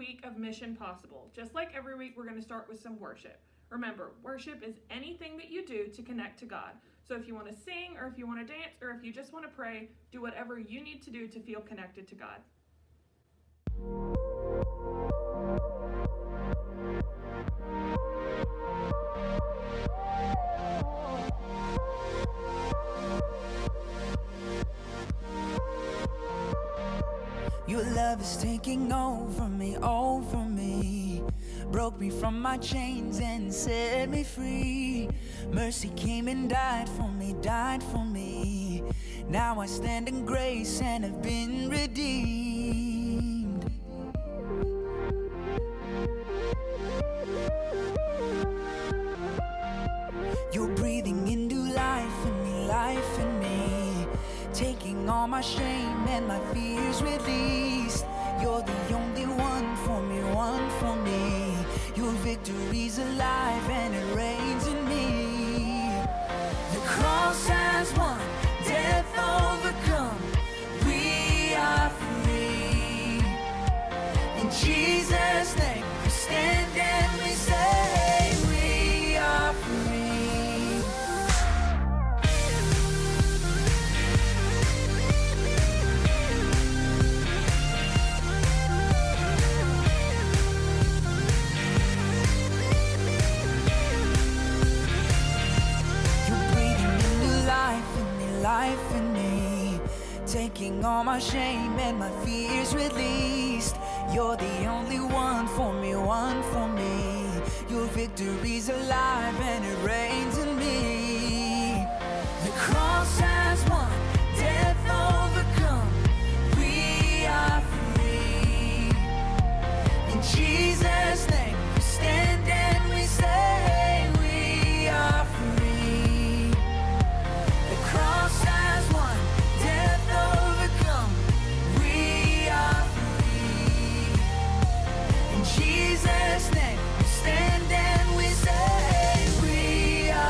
week of Mission Possible. Just like every week, we're going to start with some worship. Remember, worship is anything that you do to connect to God. So if you want to sing, or if you want to dance, or if you just want to pray, do whatever you need to do to feel connected to God. Your love is taking over me, over me. Broke me from my chains and set me free. Mercy came and died for me, died for me. Now I stand in grace and have been redeemed. You're breathing into life in me, life in me. Taking all my shame and my fears released. You're the only one for me, one for me. Your victory's alive and it reigns in me. The cross has won, death overcome. We are free. In Jesus' name we stand and we say we are free. Life in me, taking all my shame and my fears released. You're the only one for me, one for me. Your victory's alive and it reigns in me. The cross has won, death overcome. We are free. In Jesus' name we stand and we say we are free. The cross has won, death overcome. We are free. In Jesus' name we stand and we say we are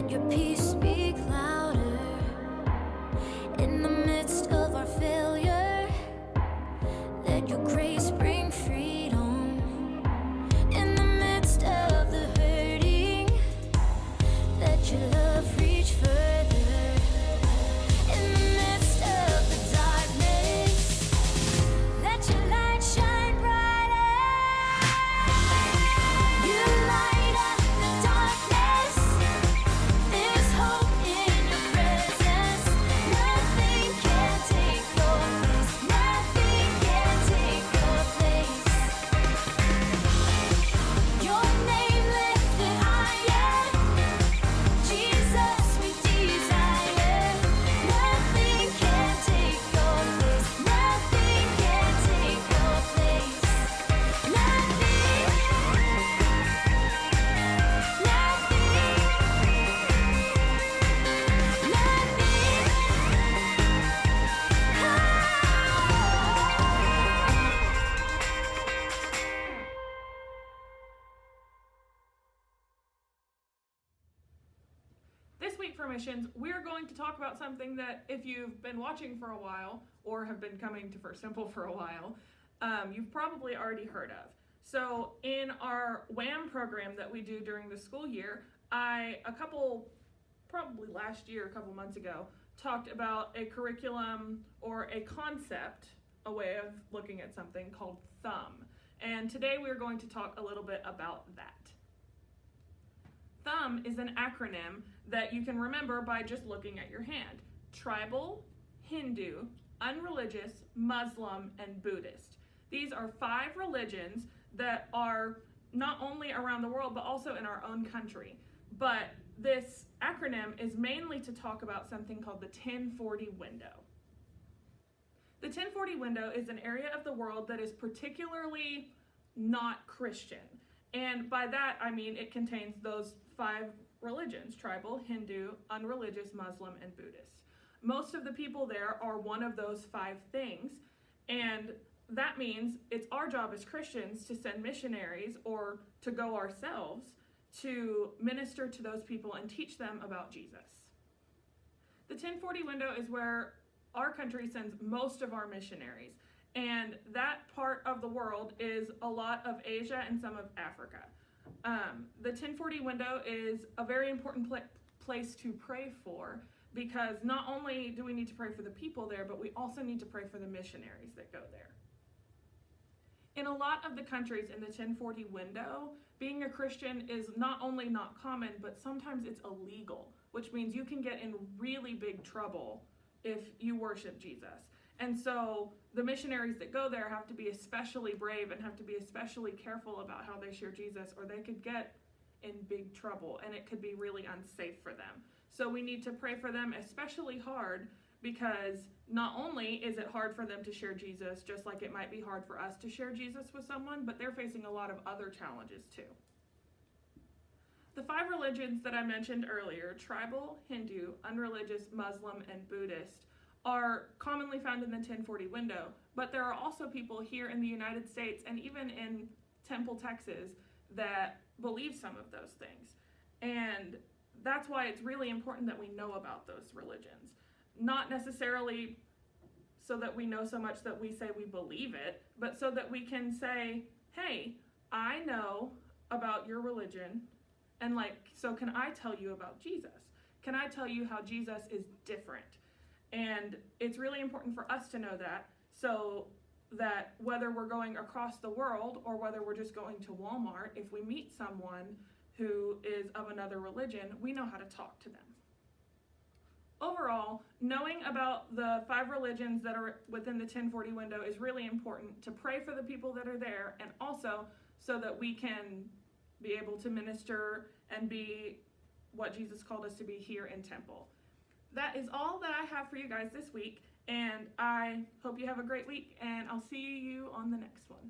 Let your peace speak louder in the midst of our failure. Let your grace bring freedom in the midst of the hurting. Let your love reach further in the midst of the darkness. Let your light shine brighter. You light up the darkness. There's hope in your presence. Nothing can take your place. Nothing can take your place. Your name lifted higher. Jesus, we desire. Nothing can take your place. Nothing can take your place. This week for missions, we're going to talk about something that if you've been watching for a while or have been coming to First Temple for a while, you've probably already heard of. So in our WHAM program that we do during the school year, probably last year, a couple months ago, talked about a curriculum or a concept, a way of looking at something called THUM. And today we're going to talk a little bit about that. THUM is an acronym that you can remember by just looking at your hand. Tribal, Hindu, Unreligious, Muslim, and Buddhist. These are 5 religions that are not only around the world, but also in our own country. But this acronym is mainly to talk about something called the 1040 window. The 1040 window is an area of the world that is particularly not Christian. And by that, I mean it contains those 5 religions: tribal, Hindu, unreligious, Muslim, and Buddhist. Most of the people there are one of those 5 things, and that means it's our job as Christians to send missionaries or to go ourselves to minister to those people and teach them about Jesus. The 1040 window is where our country sends most of our missionaries, and that part of the world is a lot of Asia and some of Africa. The 1040 window is a very important place to pray for, because not only do we need to pray for the people there, but we also need to pray for the missionaries that go there. In a lot of the countries in the 1040 window, being a Christian is not only not common, but sometimes it's illegal, which means you can get in really big trouble if you worship Jesus. And so the missionaries that go there have to be especially brave and have to be especially careful about how they share Jesus, or they could get in big trouble and it could be really unsafe for them. So we need to pray for them especially hard, because not only is it hard for them to share Jesus, just like it might be hard for us to share Jesus with someone, but they're facing a lot of other challenges too. The 5 religions that I mentioned earlier, tribal, Hindu, unreligious, Muslim, and Buddhist, are commonly found in the 1040 window, but there are also people here in the United States and even in Temple, Texas, that believe some of those things. And that's why it's really important that we know about those religions. Not necessarily so that we know so much that we say we believe it, but so that we can say, hey, I know about your religion, and so can I tell you about Jesus? Can I tell you how Jesus is different? And it's really important for us to know that, so that whether we're going across the world or whether we're just going to Walmart, if we meet someone who is of another religion, we know how to talk to them. Overall, knowing about the 5 religions that are within the 1040 window is really important to pray for the people that are there, and also so that we can be able to minister and be what Jesus called us to be here in Temple. That is all that I have for you guys this week, and I hope you have a great week, and I'll see you on the next one.